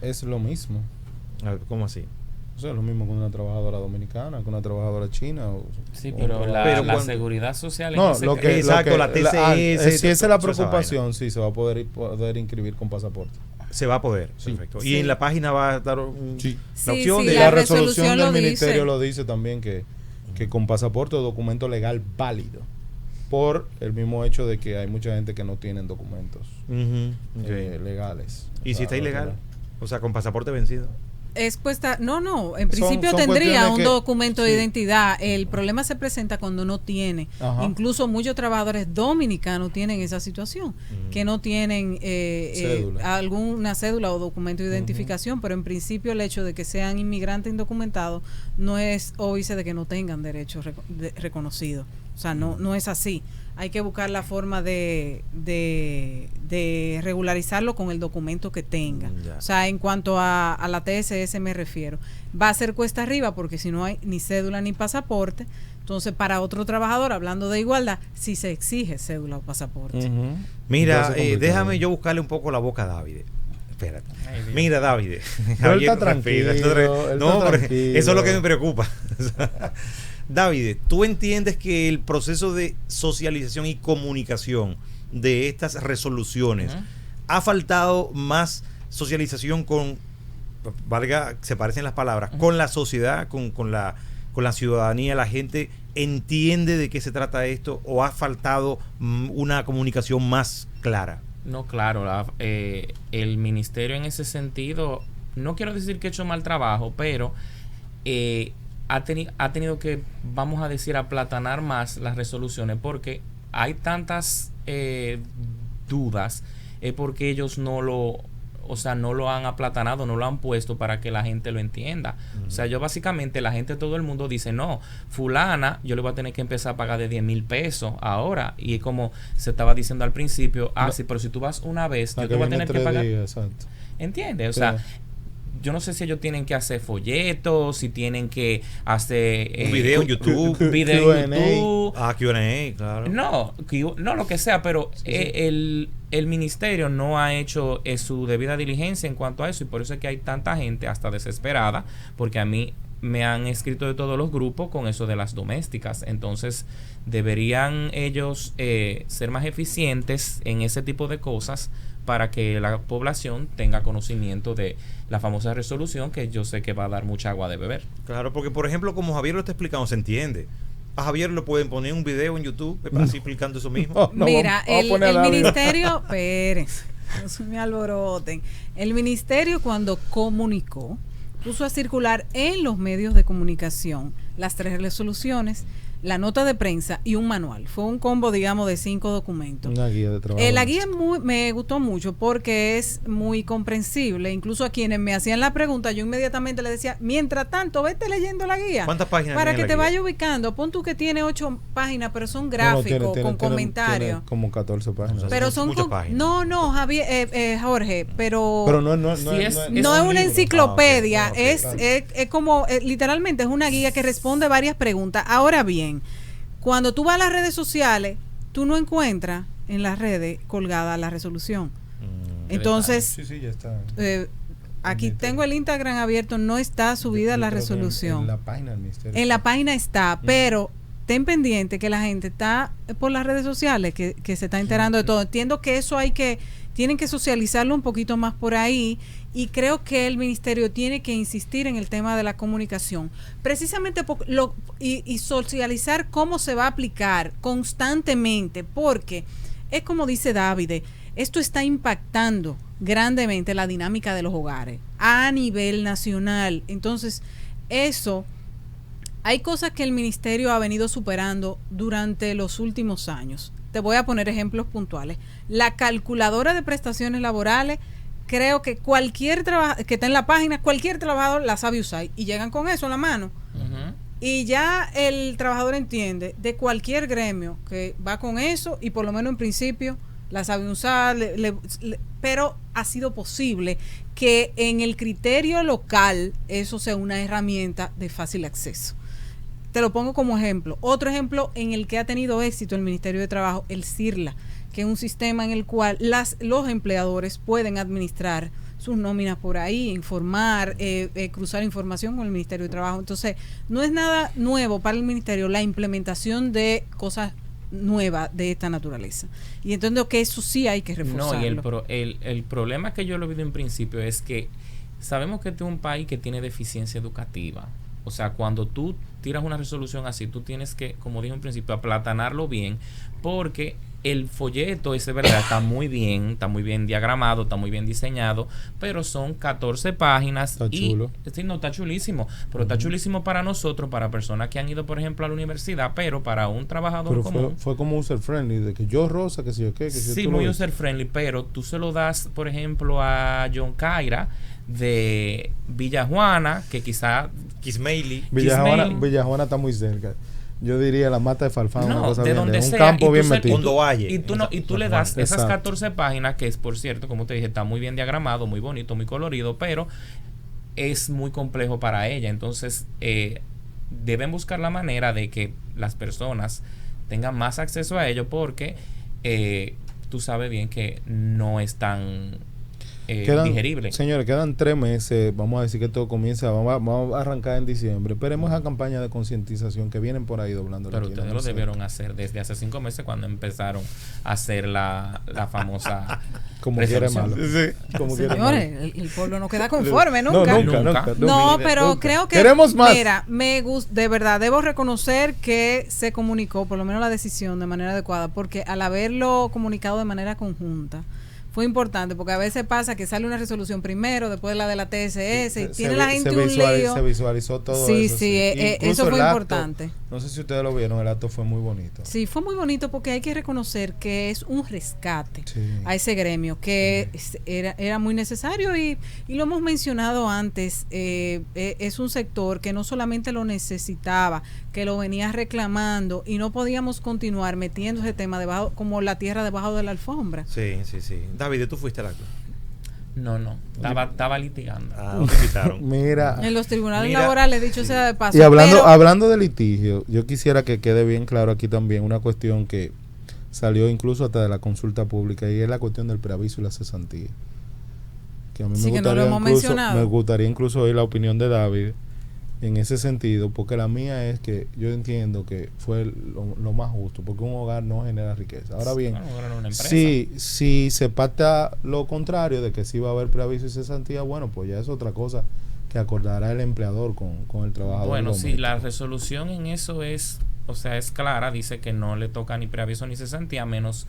Es lo mismo. a ver, ¿cómo así? O sea, es lo mismo con una trabajadora dominicana, con una trabajadora china. Sí, o pero un la, Pero la cuando- seguridad social No, en ese lo caso- que, Exacto, la TCS, si esa es la toda esa preocupación, sí, se va a poder inscribir con pasaporte. Se va a poder. Sí. Perfecto. Sí. Y en la página va a estar la Sí, opción sí, de Y la la resolución resolución lo del dice. ministerio lo dice también que con pasaporte o documento legal válido, por el mismo hecho de que hay mucha gente que no tienen documentos Ujú, ok. legales. ¿Y O si sea, está no ilegal? tienen- O sea, con pasaporte vencido. Es cuesta, no, en principio son tendría cuestiones un que- documento de sí. identidad. El problema se presenta cuando no tiene. Ajá. Incluso muchos trabajadores dominicanos tienen esa situación, que no tienen Cédula. alguna cédula o documento de identificación, pero en principio el hecho de que sean inmigrantes indocumentados no es óbice de que no tengan derechos reconocidos. O sea, no es así. Hay que buscar la forma de regularizarlo con el documento que tenga. Ya. O sea, en cuanto a la TSS me refiero. Va a ser cuesta arriba porque si no hay ni cédula ni pasaporte, entonces para otro trabajador, hablando de igualdad, sí se exige cédula o pasaporte. Ujú. Mira, Entonces, complicado. déjame yo buscarle un poco la boca a David. Espérate. Ay, Dios. Mira, David. Pero él está Javier, respira. tranquilo, él No, está pero tranquilo. eso es lo que me preocupa. David, ¿tú entiendes que el proceso de socialización y comunicación de estas resoluciones Ujú. ha faltado más socialización con, valga, se parecen las palabras, con la sociedad, con la ciudadanía? ¿La gente entiende de qué se trata esto o ha faltado una comunicación más clara? No, claro, el ministerio en ese sentido, no quiero decir que ha hecho mal trabajo, pero ha tenido que, vamos a decir, aplatanar más las resoluciones porque hay tantas dudas, porque ellos no lo han aplatanado, no lo han puesto para que la gente lo entienda. O sea, yo básicamente, la gente, todo el mundo dice, no, fulana, yo le voy a tener que empezar a pagar de 10,000 pesos ahora. Y como se estaba diciendo al principio, sí, pero si tú vas una vez, Hasta yo que te voy a viene tener que 3 pagar. días, exacto. ¿Entiendes? O Sí. sea, yo no sé si ellos tienen que hacer folletos, si tienen que hacer Un video en YouTube. un video en Q&A. YouTube. Q&A, claro. No, lo que sea, pero el ministerio no ha hecho su debida diligencia en cuanto a eso, y por eso es que hay tanta gente hasta desesperada, porque a mí me han escrito de todos los grupos con eso de las domésticas. Entonces deberían ellos ser más eficientes en ese tipo de cosas para que la población tenga conocimiento de la famosa resolución, que yo sé que va a dar mucha agua de beber. Claro, porque por ejemplo, como Javier lo está explicando, se entiende. A Javier lo pueden poner un video en YouTube, así explicando eso mismo. No, Mira, vamos a poner a el David. ministerio, Pérez, no se me alboroten. El ministerio cuando comunicó, puso a circular en los medios de comunicación las 3 resoluciones, la nota de prensa y un manual. Fue un combo, digamos, de 5 documentos. Una guía de trabajo. La guía me gustó mucho porque es muy comprensible. Incluso a quienes me hacían la pregunta, yo inmediatamente le decía, mientras tanto, vete leyendo la guía. ¿Cuántas páginas Para tiene que la te guía? vaya ubicando. Pon tú que tiene 8 páginas, pero son No, gráficos, tiene con comentarios. tiene como 14 páginas. Pero Son son muchas con, páginas. no, Javier, Jorge, pero no Sí, es es no es un una libro. enciclopedia, Ah, ok, es como, literalmente es una guía que responde varias preguntas. Ahora bien, cuando tú vas a las redes sociales, tú no encuentras en las redes colgada la resolución. Mm. Entonces, Sí, ya está. aquí tengo el Instagram abierto, no está subida la creo que resolución. En la página del ministerio. En la página está, pero ten pendiente que la gente está por las redes sociales, que se está enterando de todo. Entiendo que eso tienen que socializarlo un poquito más por ahí, y creo que el ministerio tiene que insistir en el tema de la comunicación, precisamente y socializar cómo se va a aplicar constantemente, porque es como dice David, esto está impactando grandemente la dinámica de los hogares a nivel nacional. Entonces, hay cosas que el ministerio ha venido superando durante los últimos años. Te voy a poner ejemplos puntuales. La calculadora de prestaciones laborales, creo que cualquier que está en la página, cualquier trabajador la sabe usar, y llegan con eso en la mano. Ujú. Y ya el trabajador entiende de cualquier gremio que va con eso, y por lo menos en principio la sabe usar, pero ha sido posible que en el criterio local eso sea una herramienta de fácil acceso. Te lo pongo como ejemplo. Otro ejemplo en el que ha tenido éxito el Ministerio de Trabajo, el CIRLA, que es un sistema en el cual los empleadores pueden administrar sus nóminas por ahí, informar, cruzar información con el Ministerio de Trabajo. Entonces, no es nada nuevo para el Ministerio la implementación de cosas nuevas de esta naturaleza. Y entiendo que eso sí hay que reforzarlo. No, y el problema que yo lo vi en principio es que sabemos que este es un país que tiene deficiencia educativa. O sea, cuando tú tiras una resolución así, tú tienes que, como dije en principio, aplatanarlo bien, porque el folleto ese, ¿verdad? Está muy bien diagramado, está muy bien diseñado, pero son 14 páginas. Está chulo. Sí, no, está chulísimo, pero está chulísimo para nosotros, para personas que han ido, por ejemplo, a la universidad, pero para un trabajador Pero común. fue como user friendly, de que yo rosa, que si yo qué, que si Sí, tú muy lo user friendly, pero tú se lo das, por ejemplo, a John Caira de Villa Juana, que quizá Kismaili. Villajuana está muy cerca. Yo diría la mata de Farfán, una no, cosa de bien, donde de un sea, campo y tú bien se- metido. Hondo Valle. y tú le das esas Exacto. 14 páginas, que es, por cierto, como te dije, está muy bien diagramado, muy bonito, muy colorido, pero es muy complejo para ella. Entonces, deben buscar la manera de que las personas tengan más acceso a ello, porque tú sabes bien que no es tan digerible. Señores, quedan 3 meses. Vamos a decir que todo comienza. Vamos a arrancar en diciembre. Esperemos esa campaña de concientización que vienen por ahí doblando. Pero ustedes lo debieron hacer desde hace 5 meses, cuando empezaron a hacer la famosa como quiere resolución. malo. Sí. Como quiere malo. Señores, el pueblo no queda conforme nunca. Nunca. No, pero creo que queremos más. Mira, de verdad debo reconocer que se comunicó por lo menos la decisión de manera adecuada, porque al haberlo comunicado de manera conjunta fue importante, porque a veces pasa que sale una resolución primero, después la de la TSS, y tiene la gente un lío. Se visualizó todo Sí, eso. sí, Incluso eso fue el acto, importante. No sé si ustedes lo vieron, el acto fue muy bonito. Sí, fue muy bonito, porque hay que reconocer que es un rescate Sí. a ese gremio que era muy necesario, y lo hemos mencionado antes. Es un sector que no solamente lo necesitaba, que lo venía reclamando, y no podíamos continuar metiendo ese tema debajo, como la tierra debajo de la alfombra. Sí. David, ¿tú fuiste al acto? No, estaba litigando. Ah, te quitaron. Mira. En los tribunales Mira, laborales, dicho sea de paso. Y pero- hablando de litigio, yo quisiera que quede bien claro aquí también una cuestión que salió incluso hasta de la consulta pública, y es la cuestión del preaviso y la cesantía. Que a mí Sí, que no lo hemos mencionado. me gustaría incluso oír la opinión de David en ese sentido, porque la mía es que yo entiendo que fue lo más justo, porque un hogar no genera riqueza. Ahora bien, Bueno, ahora en una empresa. si se pacta lo contrario, de que sí va a haber preaviso y cesantía, bueno, pues ya es otra cosa que acordará el empleador con el trabajador. Bueno, sí, doméstico. la resolución en eso es clara, dice que no le toca ni preaviso ni cesantía, menos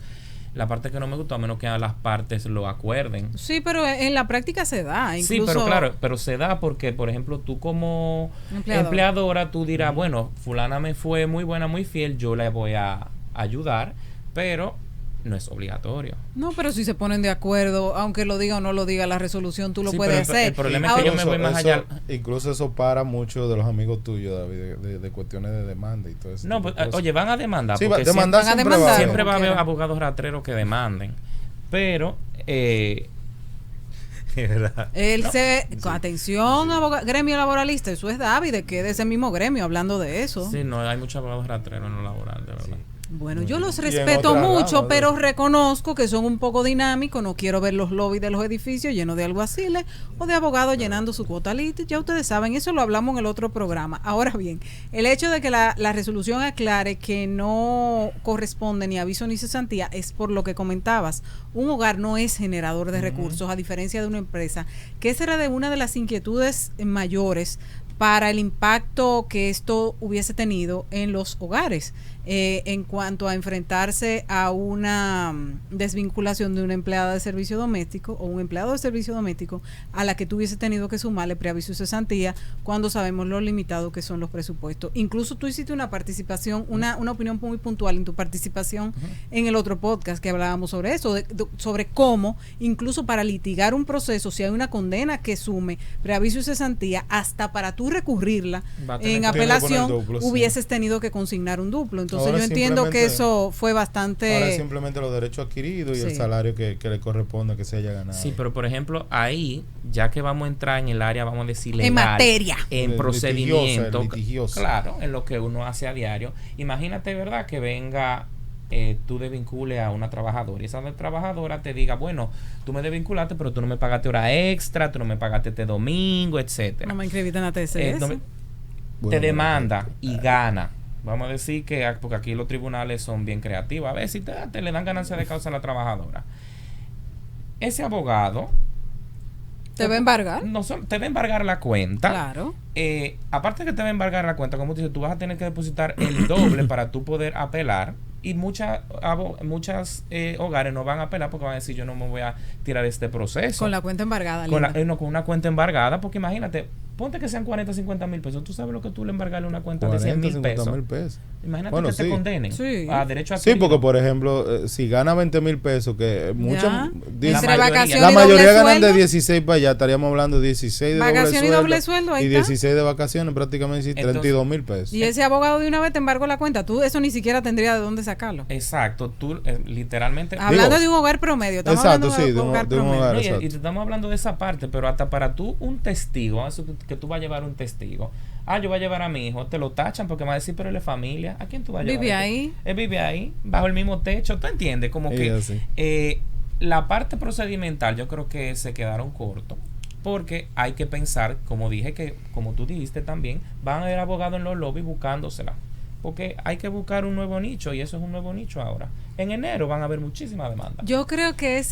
la parte que no me gustó, a menos que las partes lo acuerden. Sí, pero en la práctica se da. Incluso, Sí, pero claro, pero se da porque, por ejemplo, tú como empleadora, tú dirás, bueno, fulana me fue muy buena, muy fiel, yo la voy a ayudar, pero no es obligatorio. No, pero si se ponen de acuerdo, aunque lo diga o no lo diga la resolución, tú lo Sí, puedes pero hacer. el problema es que yo me voy más allá. Incluso eso para muchos de los amigos tuyos, David, de cuestiones de demanda y todo eso. No, pues, oye, van a demandar. Sí, porque demandar siempre- siempre, van a demandar. siempre va a haber Como quiera. abogados rastreros que demanden. Pero, Es verdad. Atención, gremio laboralista, eso es David, que es de ese mismo gremio hablando de eso. sí, no, hay muchos abogados rastreros en lo laboral, de verdad. Bueno, yo los Y en respeto otra mucho, rama, pero reconozco que son un poco dinámicos. No quiero ver los lobbies de los edificios llenos de alguaciles o de abogados llenando su cuota lit. Ya ustedes saben, eso lo hablamos en el otro programa. Ahora bien, el hecho de que la resolución aclare que no corresponde ni aviso ni cesantía es por lo que comentabas. Un hogar no es generador de recursos, a diferencia de una empresa, que esa era de una de las inquietudes mayores para el impacto que esto hubiese tenido en los hogares, en cuanto a enfrentarse a una desvinculación de una empleada de servicio doméstico o un empleado de servicio doméstico a la que tú hubiese tenido que sumarle preaviso y cesantía cuando sabemos lo limitado que son los presupuestos. Incluso tú hiciste una participación, una opinión muy puntual en tu participación en el otro podcast que hablábamos sobre eso, sobre cómo incluso para litigar un proceso, si hay una condena que sume preaviso y cesantía, hasta para tú recurrirla en apelación duplo, sí. hubieses tenido que consignar un duplo. Entonces Ahora yo entiendo que simplemente- eso fue bastante... Ahora simplemente los derechos adquiridos y Sí. el salario que le corresponde que se haya ganado. Sí, pero por ejemplo, ahí, ya que vamos a entrar en el área, vamos a decir legal, En materia. en El procedimiento, litigioso. claro, en lo que uno hace a diario. Imagínate, ¿verdad? Que venga, tú desvincules a una trabajadora y esa trabajadora te diga, bueno, tú me desvinculaste, pero tú no me pagaste hora extra, tú no me pagaste este domingo, etcétera. No me inscribiste en la TCS. No Bueno, te demanda bueno, y gana. Vamos a decir que, porque aquí los tribunales son bien creativos, a ver si te le dan ganancia de causa a la trabajadora. Ese abogado ¿Te va a embargar? te va a embargar la cuenta. Claro. Aparte que te va a embargar la cuenta, como te dice, tú vas a tener que depositar el doble para tú poder apelar. Y muchas hogares no van a apelar porque van a decir, yo no me voy a tirar este proceso. Con la cuenta embargada. Con, Linda. con una cuenta embargada, porque imagínate, ponte que sean 40, 50 mil pesos. Tú sabes lo que tú le embargarle a una cuenta de 100 mil 50 pesos. mil pesos. Imagínate Bueno, que te sí. condenen Sí. a derecho a Sí, porque por ejemplo, si gana 20 mil pesos, que muchas... Ya. dicen- Entre vacaciones la y mayoría doble ganan de sueldo. 16 para allá, estaríamos hablando de 16 de Vacación y doble sueldo, ahí y está. 16 de vacaciones, prácticamente sí, Entonces, 32 mil pesos. Y ese abogado de una vez te embargó la cuenta. Tú eso ni siquiera tendría de dónde sacarlo. Exacto, tú literalmente... Hablando de un hogar promedio. Estamos Exacto, hablando sí, de un promedio. hogar. No, exacto. y te estamos hablando de esa parte, pero hasta para tú un testigo, vamos a decir que tú vas a llevar un testigo. Yo voy a llevar a mi hijo, te lo tachan porque me va a decir, pero él es familia. ¿A quién tú vas a llevar? Vive ahí. Él vive ahí, bajo el mismo techo. ¿Tú entiendes? Como Sí, que así. la parte procedimental yo creo que se quedaron cortos. Porque hay que pensar, como dije, que como tú dijiste también, van a haber abogados en los lobbies buscándosela. Porque hay que buscar un nuevo nicho y eso es un nuevo nicho ahora. En enero van a haber muchísimas demandas. Yo creo que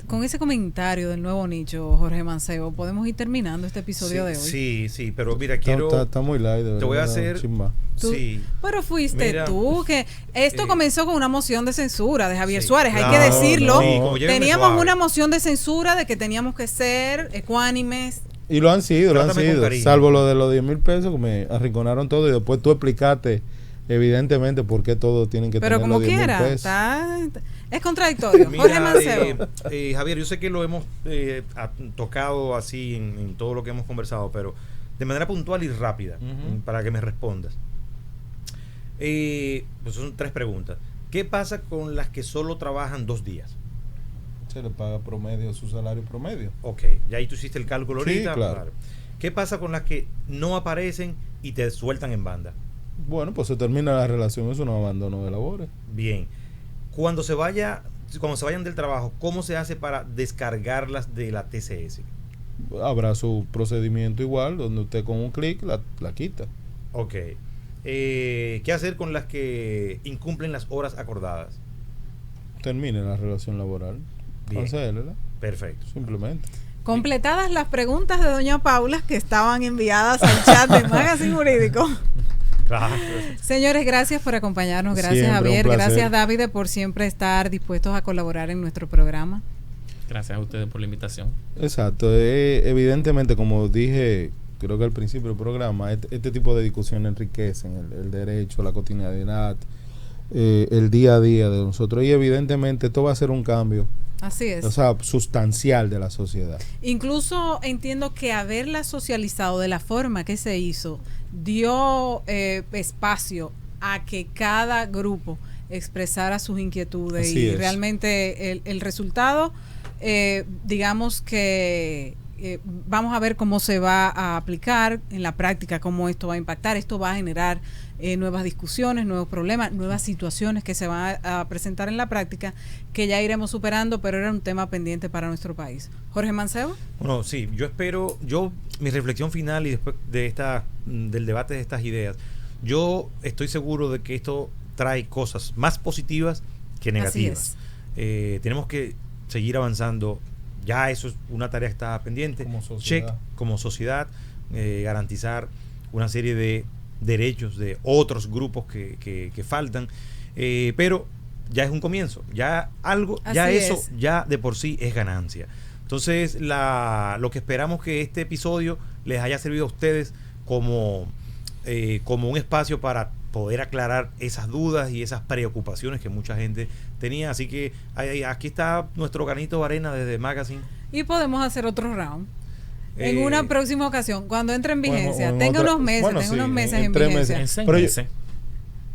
con ese comentario del nuevo nicho, Jorge Mancebo, podemos ir terminando este episodio de hoy. Sí, pero mira, quiero... Está muy light, de verdad. Te voy a hacer... chimba. Tú- Sí. Pero fuiste Mira, tú, que esto comenzó con una moción de censura de Javier Sí, Suárez, hay claro, que decirlo. sí, como llévenme Teníamos suave. una moción de censura de que teníamos que ser ecuánimes. Y lo han sido, Trátame con cariño. salvo lo de los 10 mil pesos que me arrinconaron todo y después tú explicaste evidentemente por qué todos tienen que Pero tener como los 10 mil quiera, pesos. es contradictorio. Jorge Mira, Mancebo. Javier, yo sé que lo hemos tocado así en todo lo que hemos conversado, pero de manera puntual y rápida, Ujú. para que me respondas. Pues son 3 preguntas. ¿Qué pasa con las que solo trabajan 2 días? Se le paga promedio su salario promedio. Ok, ya ahí tú hiciste el cálculo Sí, ahorita. claro. ¿Qué pasa con las que no aparecen y te sueltan en banda? Bueno, pues se termina la relación, es un abandono de labores. Bien. Cuando se vayan del trabajo, ¿cómo se hace para descargarlas de la TCS? Habrá su procedimiento igual, donde usted con un clic la quita. Ok. ¿Qué hacer con las que incumplen las horas acordadas? Termine la relación laboral. Bien. Cancélela, Perfecto. simplemente. Completadas las preguntas de doña Paula que estaban enviadas al chat de Magazine Jurídico. Claro. Señores, gracias por acompañarnos. Gracias, Siempre un Javier. placer. Gracias, David, por siempre estar dispuestos a colaborar en nuestro programa. Gracias a ustedes por la invitación. Exacto. Evidentemente, como dije, creo que al principio del programa, este tipo de discusiones enriquecen el derecho, la cotidianidad, el día a día de nosotros. Y evidentemente esto va a ser un cambio, Así es. o sea, sustancial de la sociedad. Incluso entiendo que haberla socializado de la forma que se hizo dio espacio a que cada grupo expresara sus inquietudes Así y es. realmente el resultado, digamos que vamos a ver cómo se va a aplicar en la práctica, cómo esto va a impactar. Esto va a generar nuevas discusiones, nuevos problemas, nuevas situaciones que se van a presentar en la práctica, que ya iremos superando, pero era un tema pendiente para nuestro país. Jorge Mancebo. Bueno, sí, yo espero, mi reflexión final y después de del debate de estas ideas, yo estoy seguro de que esto trae cosas más positivas que negativas. Tenemos que seguir avanzando. Ya eso es una tarea que está pendiente. Como sociedad, garantizar una serie de derechos de otros grupos que faltan, pero ya es un comienzo, ya ya de por sí es ganancia. Entonces lo que esperamos que este episodio les haya servido a ustedes como un espacio para poder aclarar esas dudas y esas preocupaciones que mucha gente tenía. Así que aquí está nuestro granito de arena desde Magazine. Y podemos hacer otro round en una próxima ocasión, cuando entre en vigencia. Tenga unos meses en vigencia. En 6 meses.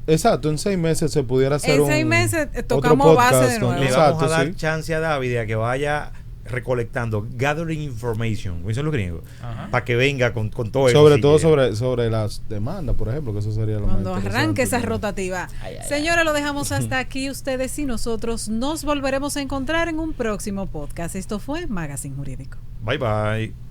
Exacto, en 6 meses se pudiera hacer en 6 meses tocamos base de nuevo. Le vamos a dar chance a David a que vaya recolectando, gathering information, como dicen los gringos, para que venga con todo eso. Sobre todo sobre las demandas, por ejemplo, que eso sería lo cuando más arranque esa rotativa. Señores, lo dejamos hasta aquí. Ustedes y nosotros nos volveremos a encontrar en un próximo podcast. Esto fue Magazine Jurídico. Bye bye.